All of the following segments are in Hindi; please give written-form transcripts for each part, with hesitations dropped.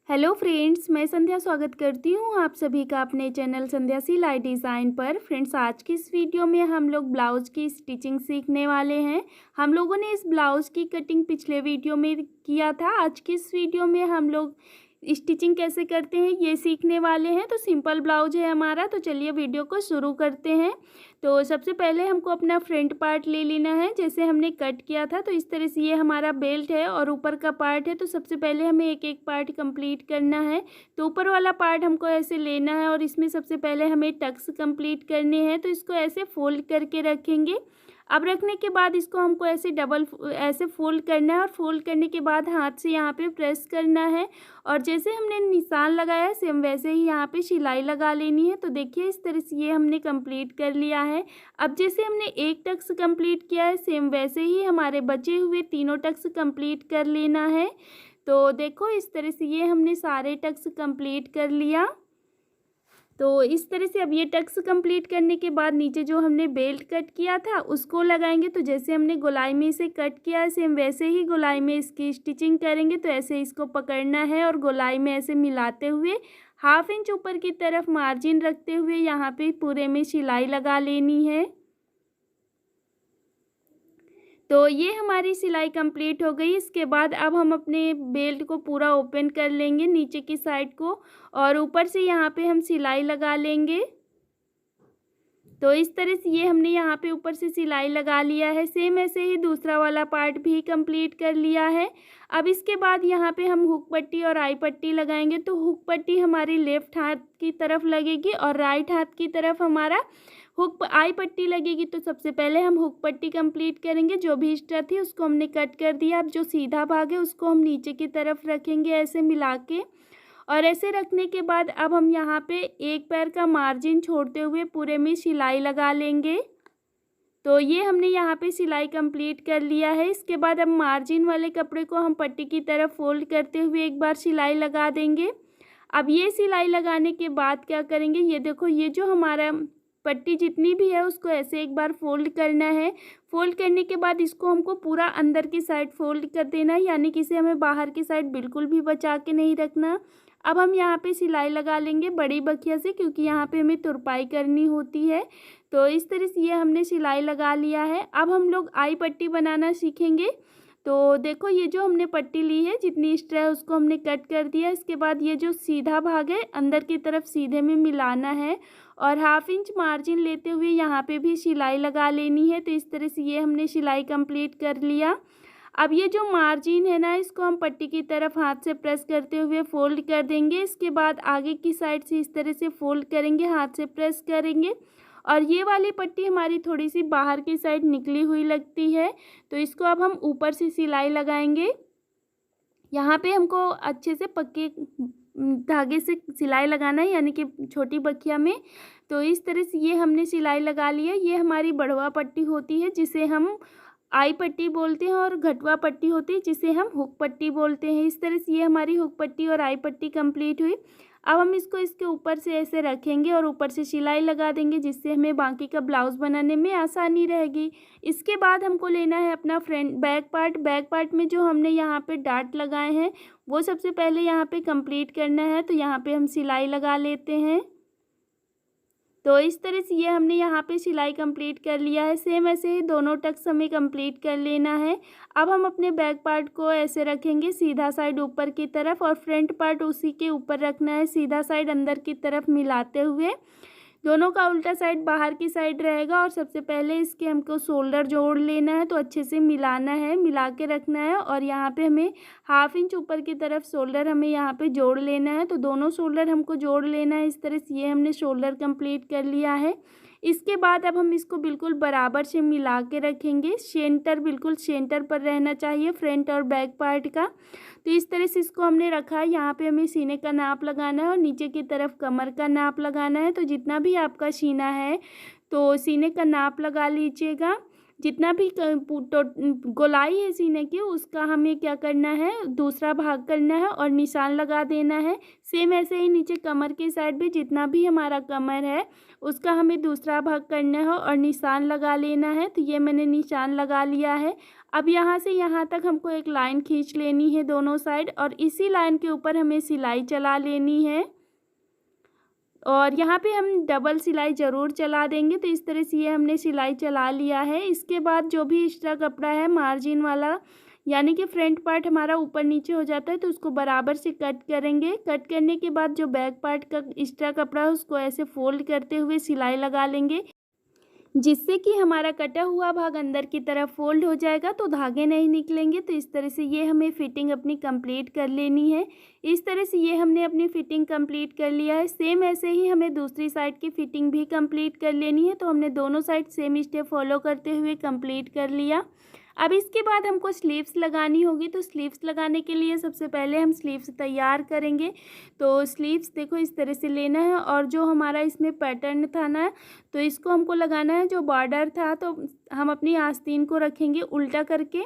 हेलो फ्रेंड्स, मैं संध्या स्वागत करती हूँ आप सभी का अपने चैनल संध्या सिलाई डिज़ाइन पर। फ्रेंड्स, आज की इस वीडियो में हम लोग ब्लाउज़ की स्टिचिंग सीखने वाले हैं। हम लोगों ने इस ब्लाउज़ की कटिंग पिछले वीडियो में किया था। आज की इस वीडियो में हम लोग स्टिचिंग कैसे करते हैं ये सीखने वाले हैं। तो सिंपल ब्लाउज है हमारा। तो चलिए वीडियो को शुरू करते हैं। तो सबसे पहले हमको अपना फ्रंट पार्ट ले लेना है, जैसे हमने कट किया था। तो इस तरह से ये हमारा बेल्ट है और ऊपर का पार्ट है। तो सबसे पहले हमें एक एक पार्ट कंप्लीट करना है। तो ऊपर वाला पार्ट हमको ऐसे लेना है और इसमें सबसे पहले हमें टक्स कंप्लीट करने हैं। तो इसको ऐसे फोल्ड करके रखेंगे। अब रखने के बाद इसको हमको ऐसे फोल्ड करना है और फोल्ड करने के बाद हाथ से यहाँ पे प्रेस करना है और जैसे हमने निशान लगाया सेम वैसे ही यहाँ पे सिलाई लगा लेनी है। तो देखिए इस तरह से ये हमने कंप्लीट कर लिया है। अब जैसे हमने एक टक्स कंप्लीट किया है सेम वैसे ही हमारे बचे हुए तीनों टक्स कंप्लीट कर लेना है। तो देखो इस तरह से ये हमने सारे टक्स कंप्लीट कर लिया। तो इस तरह से अब ये टक्स कंप्लीट करने के बाद नीचे जो हमने बेल्ट कट किया था उसको लगाएंगे। तो जैसे हमने गोलाई में इसे कट किया है सेम वैसे ही गोलाई में इसकी स्टिचिंग करेंगे। तो ऐसे इसको पकड़ना है और गोलाई में ऐसे मिलाते हुए 1/2 इंच ऊपर की तरफ मार्जिन रखते हुए यहाँ पे पूरे में सिलाई लगा लेनी है। तो ये हमारी सिलाई कंप्लीट हो गई। इसके बाद अब हम अपने बेल्ट को पूरा ओपन कर लेंगे नीचे की साइड को और ऊपर से यहाँ पे हम सिलाई लगा लेंगे। तो इस तरह से ये हमने यहाँ पे ऊपर से सिलाई लगा लिया है। सेम ऐसे ही दूसरा वाला पार्ट भी कंप्लीट कर लिया है। अब इसके बाद यहाँ पे हम हुक पट्टी और आई पट्टी लगाएंगे। तो हुक पट्टी हमारी लेफ्ट हाथ की तरफ लगेगी और राइट हाथ की तरफ हमारा आई पट्टी लगेगी। तो सबसे पहले हम हुक पट्टी कंप्लीट करेंगे। जो भी एक्स्ट्रा थी उसको हमने कट कर दिया। अब जो सीधा भाग है उसको हम नीचे की तरफ रखेंगे ऐसे मिला के और ऐसे रखने के बाद अब हम यहाँ पे एक पैर का मार्जिन छोड़ते हुए पूरे में सिलाई लगा लेंगे। तो ये हमने यहाँ पे सिलाई कंप्लीट कर लिया है। इसके बाद अब मार्जिन वाले कपड़े को हम पट्टी की तरफ फोल्ड करते हुए एक बार सिलाई लगा देंगे। अब ये सिलाई लगाने के बाद क्या करेंगे, ये देखो ये जो हमारा पट्टी जितनी भी है उसको ऐसे एक बार फोल्ड करना है। फोल्ड करने के बाद इसको हमको पूरा अंदर की साइड फोल्ड कर देना है, यानी कि इसे हमें बाहर की साइड बिल्कुल भी बचा के नहीं रखना। अब हम यहाँ पे सिलाई लगा लेंगे बड़ी बखिया से, क्योंकि यहाँ पे हमें तुरपाई करनी होती है। तो इस तरह से ये हमने सिलाई लगा लिया है। अब हम लोग आई पट्टी बनाना सीखेंगे। तो देखो ये जो हमने पट्टी ली है जितनी एक्स्ट्रा है उसको हमने कट कर दिया। इसके बाद ये जो सीधा भाग है अंदर की तरफ सीधे में मिलाना है और 1/2 इंच मार्जिन लेते हुए यहाँ पे भी सिलाई लगा लेनी है। तो इस तरह से ये हमने सिलाई कंप्लीट कर लिया। अब ये जो मार्जिन है ना इसको हम पट्टी की तरफ हाथ से प्रेस करते हुए फोल्ड कर देंगे। इसके बाद आगे की साइड से इस तरह से फोल्ड करेंगे, हाथ से प्रेस करेंगे और ये वाली पट्टी हमारी थोड़ी सी बाहर की साइड निकली हुई लगती है। तो इसको अब हम ऊपर से सिलाई लगाएंगे। यहाँ पे हमको अच्छे से पक्के धागे से सिलाई लगाना है, यानी कि छोटी बखिया में। तो इस तरह से ये हमने सिलाई लगा ली है। ये हमारी बढ़वा पट्टी होती है जिसे हम आई पट्टी बोलते हैं और घटवा पट्टी होती है जिसे हम हुक पट्टी बोलते हैं। इस तरह से ये हमारी हुक पट्टी और आई पट्टी कंप्लीट हुई। अब हम इसको इसके ऊपर से ऐसे रखेंगे और ऊपर से सिलाई लगा देंगे, जिससे हमें बाकी का ब्लाउज़ बनाने में आसानी रहेगी। इसके बाद हमको लेना है अपना front back part. Back part में जो हमने यहाँ पे डार्ट लगाए हैं वो सबसे पहले यहाँ पे कंप्लीट करना है। तो यहाँ पे हम सिलाई लगा लेते हैं। तो इस तरह से ये हमने यहाँ पे सिलाई कंप्लीट कर लिया है। सेम ऐसे ही दोनों टक्स हमें कंप्लीट कर लेना है। अब हम अपने बैक पार्ट को ऐसे रखेंगे सीधा साइड ऊपर की तरफ और फ्रंट पार्ट उसी के ऊपर रखना है सीधा साइड अंदर की तरफ मिलाते हुए। दोनों का उल्टा साइड बाहर की साइड रहेगा और सबसे पहले इसके हमको शोल्डर जोड़ लेना है। तो अच्छे से मिलाना है, मिला के रखना है और यहाँ पे हमें 1/2 इंच ऊपर की तरफ शोल्डर हमें यहाँ पे जोड़ लेना है। तो दोनों शोल्डर हमको जोड़ लेना है। इस तरह से ये हमने शोल्डर कंप्लीट कर लिया है। इसके बाद अब हम इसको बिल्कुल बराबर से मिला के रखेंगे। सेंटर बिल्कुल सेंटर पर रहना चाहिए फ्रंट और बैक पार्ट का। तो इस तरह से इसको हमने रखा है। यहाँ पे हमें सीने का नाप लगाना है और नीचे की तरफ कमर का नाप लगाना है। तो जितना भी आपका सीना है तो सीने का नाप लगा लीजिएगा। जितना भी गोलाई है सीने की उसका हमें क्या करना है, दूसरा भाग करना है और निशान लगा देना है। सेम ऐसे ही नीचे कमर के साइड भी जितना भी हमारा कमर है उसका हमें दूसरा भाग करना है और निशान लगा लेना है। तो ये मैंने निशान लगा लिया है। अब यहाँ से यहाँ तक हमको एक लाइन खींच लेनी है दोनों साइड और इसी लाइन के ऊपर हमें सिलाई चला लेनी है और यहाँ पे हम डबल सिलाई ज़रूर चला देंगे। तो इस तरह से ये हमने सिलाई चला लिया है। इसके बाद जो भी एक्स्ट्रा कपड़ा है मार्जिन वाला, यानी कि फ्रंट पार्ट हमारा ऊपर नीचे हो जाता है, तो उसको बराबर से कट करेंगे। कट करने के बाद जो बैक पार्ट का एक्स्ट्रा कपड़ा है उसको ऐसे फोल्ड करते हुए सिलाई लगा लेंगे, जिससे कि हमारा कटा हुआ भाग अंदर की तरफ फोल्ड हो जाएगा तो धागे नहीं निकलेंगे। तो इस तरह से ये हमें फिटिंग अपनी कंप्लीट कर लेनी है। इस तरह से ये हमने अपनी फ़िटिंग कंप्लीट कर लिया है। सेम ऐसे ही हमें दूसरी साइड की फ़िटिंग भी कंप्लीट कर लेनी है। तो हमने दोनों साइड सेम स्टेप फॉलो करते हुए कंप्लीट कर लिया। अब इसके बाद हमको स्लीव्स लगानी होगी। तो स्लीव्स लगाने के लिए सबसे पहले हम स्लीव्स तैयार करेंगे। तो स्लीव्स देखो इस तरह से लेना है और जो हमारा इसमें पैटर्न था ना, तो इसको हमको लगाना है। जो बॉर्डर था तो हम अपनी आस्तीन को रखेंगे उल्टा करके।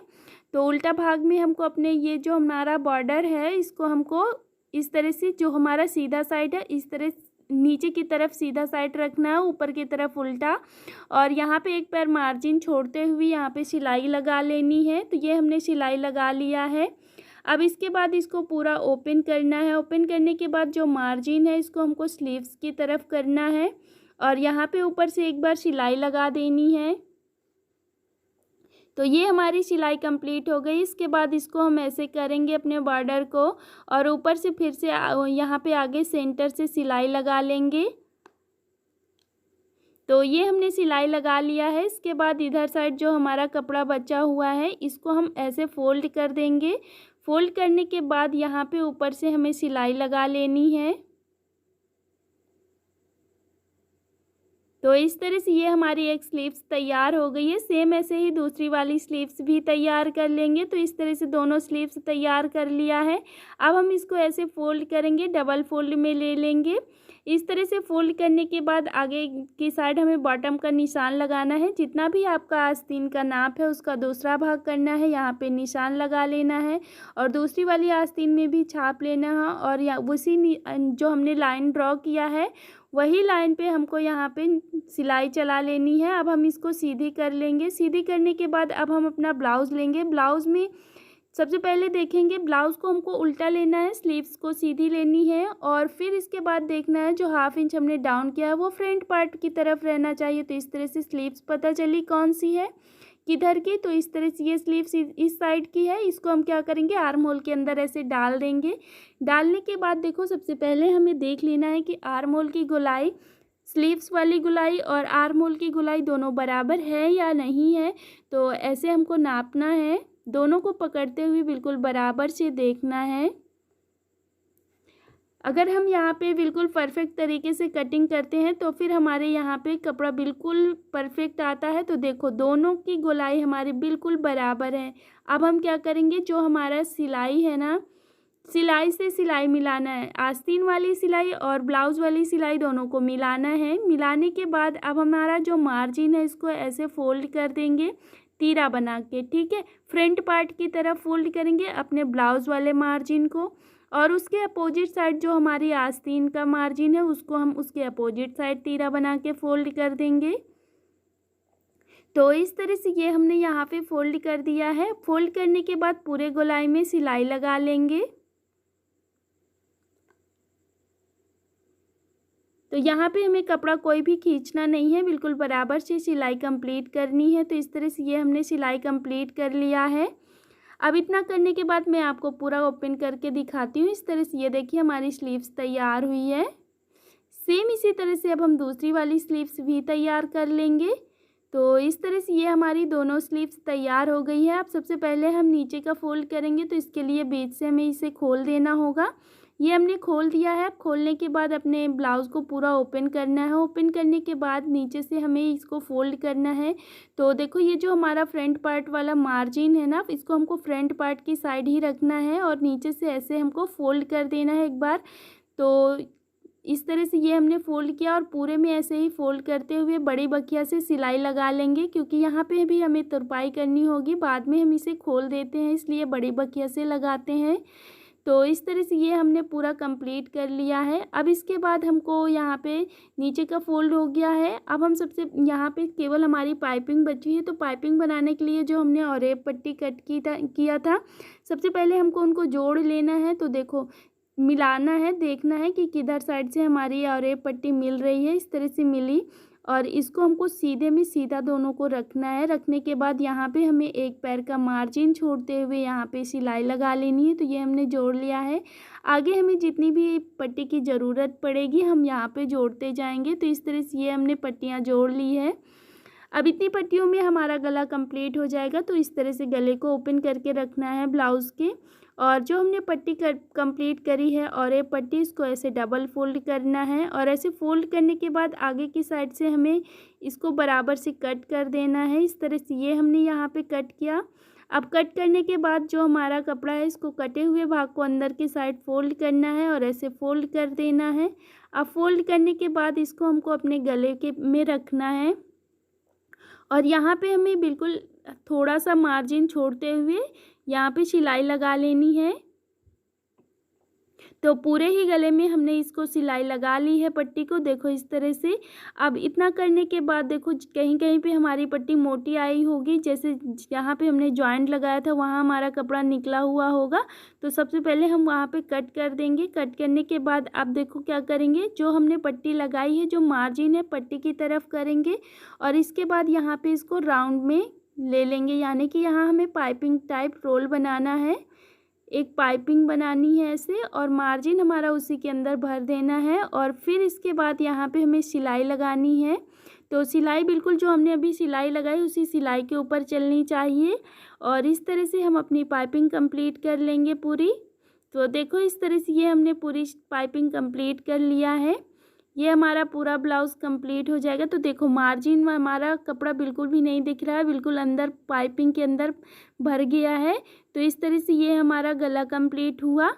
तो उल्टा भाग में हमको अपने ये जो हमारा बॉर्डर है इसको हमको इस तरह से, जो हमारा सीधा साइड है इस तरह नीचे की तरफ सीधा साइड रखना है, ऊपर की तरफ उल्टा। और यहाँ पे एक पैर मार्जिन छोड़ते हुए यहाँ पे सिलाई लगा लेनी है। तो ये हमने सिलाई लगा लिया है। अब इसके बाद इसको पूरा ओपन करना है। ओपन करने के बाद जो मार्जिन है इसको हमको स्लीव्स की तरफ करना है और यहाँ पे ऊपर से एक बार सिलाई लगा देनी है। तो ये हमारी सिलाई कंप्लीट हो गई। इसके बाद इसको हम ऐसे करेंगे अपने बॉर्डर को और ऊपर से फिर से यहाँ पे आगे सेंटर से सिलाई लगा लेंगे। तो ये हमने सिलाई लगा लिया है। इसके बाद इधर साइड जो हमारा कपड़ा बचा हुआ है इसको हम ऐसे फोल्ड कर देंगे। फोल्ड करने के बाद यहाँ पे ऊपर से हमें सिलाई लगा लेनी है। तो इस तरह से ये हमारी एक स्लीव्स तैयार हो गई है। सेम ऐसे ही दूसरी वाली स्लीव्स भी तैयार कर लेंगे। तो इस तरह से दोनों स्लीव्स तैयार कर लिया है। अब हम इसको ऐसे फोल्ड करेंगे, डबल फोल्ड में ले लेंगे। इस तरह से फोल्ड करने के बाद आगे की साइड हमें बॉटम का निशान लगाना है। जितना भी आपका आस्तीन का नाप है उसका दूसरा भाग करना है, यहाँ पे निशान लगा लेना है और दूसरी वाली आस्तीन में भी छाप लेना है और उसी जो हमने लाइन ड्रॉ किया है वही लाइन पे हमको यहाँ पे सिलाई चला लेनी है। अब हम इसको सीधी कर लेंगे। सीधी करने के बाद अब हम अपना ब्लाउज़ लेंगे। ब्लाउज़ में सबसे पहले देखेंगे ब्लाउज़ को हमको उल्टा लेना है, स्लीव्स को सीधी लेनी है और फिर इसके बाद देखना है जो 1/2 इंच हमने डाउन किया है वो फ्रंट पार्ट की तरफ रहना चाहिए। तो इस तरह से स्लीव्स पता चली कौन सी है किधर की। तो इस तरह से ये स्लीव्स इस साइड की है। इसको हम क्या करेंगे, आर्म होल के अंदर ऐसे डाल देंगे। डालने के बाद देखो सबसे पहले हमें देख लेना है कि आर्म होल की गोलाई, स्लीव्स वाली गोलाई और आर्म होल की गोलाई दोनों बराबर है या नहीं है। तो ऐसे हमको नापना है, दोनों को पकड़ते हुए बिल्कुल बराबर से देखना है। अगर हम यहाँ पे बिल्कुल परफेक्ट तरीके से कटिंग करते हैं तो फिर हमारे यहाँ पे कपड़ा बिल्कुल परफेक्ट आता है। तो देखो दोनों की गोलाई हमारी बिल्कुल बराबर है। अब हम क्या करेंगे, जो हमारा सिलाई है ना, सिलाई से सिलाई मिलाना है। आस्तीन वाली सिलाई और ब्लाउज़ वाली सिलाई दोनों को मिलाना है। मिलाने के बाद अब हमारा जो मार्जिन है इसको ऐसे फोल्ड कर देंगे तीरा बना के, ठीक है। फ्रंट पार्ट की तरफ फोल्ड करेंगे अपने ब्लाउज़ वाले मार्जिन को और उसके अपोजिट साइड जो हमारी आस्तीन का मार्जिन है उसको हम उसके अपोजिट साइड तीरा बना के फोल्ड कर देंगे। तो इस तरह से ये हमने यहाँ पे फोल्ड कर दिया है। फोल्ड करने के बाद पूरे गोलाई में सिलाई लगा लेंगे। तो यहाँ पे हमें कपड़ा कोई भी खींचना नहीं है, बिल्कुल बराबर से सिलाई कंप्लीट करनी है। तो इस तरह से ये हमने सिलाई कंप्लीट कर लिया है। अब इतना करने के बाद मैं आपको पूरा ओपन करके दिखाती हूँ। इस तरह से ये देखिए हमारी स्लीव्स तैयार हुई है। सेम इसी तरह से अब हम दूसरी वाली स्लीव्स भी तैयार कर लेंगे। तो इस तरह से ये हमारी दोनों स्लीव्स तैयार हो गई है। अब सबसे पहले हम नीचे का फोल्ड करेंगे, तो इसके लिए बीच से हमें इसे खोल देना होगा। ये हमने खोल दिया है। अब खोलने के बाद अपने ब्लाउज़ को पूरा ओपन करना है। ओपन करने के बाद नीचे से हमें इसको फोल्ड करना है। तो देखो ये जो हमारा फ्रंट पार्ट वाला मार्जिन है ना, इसको हमको फ्रंट पार्ट की साइड ही रखना है और नीचे से ऐसे हमको फोल्ड कर देना है एक बार। तो इस तरह से ये हमने फ़ोल्ड किया और पूरे में ऐसे ही फ़ोल्ड करते हुए बड़ी बखिया से सिलाई लगा लेंगे, क्योंकि यहाँ पे भी हमें तुरपाई करनी होगी। बाद में हम इसे खोल देते हैं, इसलिए बड़ी बखिया से लगाते हैं। तो इस तरह से ये हमने पूरा कंप्लीट कर लिया है। अब इसके बाद हमको यहाँ पे नीचे का फ़ोल्ड हो गया है। अब हम सबसे यहाँ पे केवल हमारी पाइपिंग बची है। तो पाइपिंग बनाने के लिए जो हमने ऑरेप पट्टी कट किया था, सबसे पहले हमको उनको जोड़ लेना है। तो देखो, मिलाना है, देखना है कि किधर साइड से हमारी ऑरेप पट्टी मिल रही है। इस तरह से मिली और इसको हमको सीधे में सीधा दोनों को रखना है। रखने के बाद यहाँ पे हमें एक पैर का मार्जिन छोड़ते हुए यहाँ पे सिलाई लगा लेनी है। तो ये हमने जोड़ लिया है। आगे हमें जितनी भी पट्टी की ज़रूरत पड़ेगी हम यहाँ पे जोड़ते जाएंगे। तो इस तरह से ये हमने पट्टियाँ जोड़ ली है। अब इतनी पट्टियों में हमारा गला कंप्लीट हो जाएगा। तो इस तरह से गले को ओपन करके रखना है ब्लाउज़ के। और जो हमने पट्टी कंप्लीट करी है और ये पट्टी, इसको ऐसे डबल फोल्ड करना है और ऐसे फोल्ड करने के बाद आगे की साइड से हमें इसको बराबर से कट कर देना है। इस तरह से ये हमने यहाँ पे कट किया। अब कट करने के बाद जो हमारा कपड़ा है, इसको कटे हुए भाग को अंदर की साइड फोल्ड करना है और ऐसे फोल्ड कर देना है। अब फोल्ड करने के बाद इसको हमको अपने गले के में रखना है और यहाँ पे हमें बिल्कुल थोड़ा सा मार्जिन छोड़ते हुए यहाँ पे सिलाई लगा लेनी है। तो पूरे ही गले में हमने इसको सिलाई लगा ली है पट्टी को, देखो इस तरह से। अब इतना करने के बाद देखो कहीं कहीं पे हमारी पट्टी मोटी आई होगी, जैसे यहाँ पे हमने जॉइंट लगाया था वहाँ हमारा कपड़ा निकला हुआ होगा। तो सबसे पहले हम वहाँ पे कट कर देंगे। कट करने के बाद अब देखो क्या करेंगे, जो हमने पट्टी लगाई है, जो मार्जिन है पट्टी की तरफ करेंगे और इसके बाद यहाँ पे इसको राउंड में ले लेंगे, यानी कि यहाँ हमें पाइपिंग टाइप रोल बनाना है। एक पाइपिंग बनानी है ऐसे और मार्जिन हमारा उसी के अंदर भर देना है और फिर इसके बाद यहाँ पे हमें सिलाई लगानी है। तो सिलाई बिल्कुल जो हमने अभी सिलाई लगाई उसी सिलाई के ऊपर चलनी चाहिए और इस तरह से हम अपनी पाइपिंग कंप्लीट कर लेंगे पूरी। तो देखो इस तरह से ये हमने पूरी पाइपिंग कंप्लीट कर लिया है। ये हमारा पूरा ब्लाउज़ कंप्लीट हो जाएगा। तो देखो मार्जिन में हमारा कपड़ा बिल्कुल भी नहीं दिख रहा है, बिल्कुल अंदर पाइपिंग के अंदर भर गया है। तो इस तरह से ये हमारा गला कंप्लीट हुआ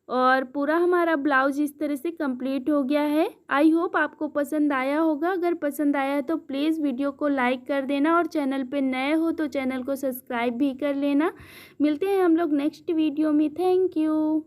और पूरा हमारा ब्लाउज़ इस तरह से कंप्लीट हो गया है। आई होप आपको पसंद आया होगा। अगर पसंद आया है तो प्लीज़ वीडियो को लाइक कर देना और चैनल पे नए हो तो चैनल को सब्सक्राइब भी कर लेना। मिलते हैं हम लोग नेक्स्ट वीडियो में। Thank you.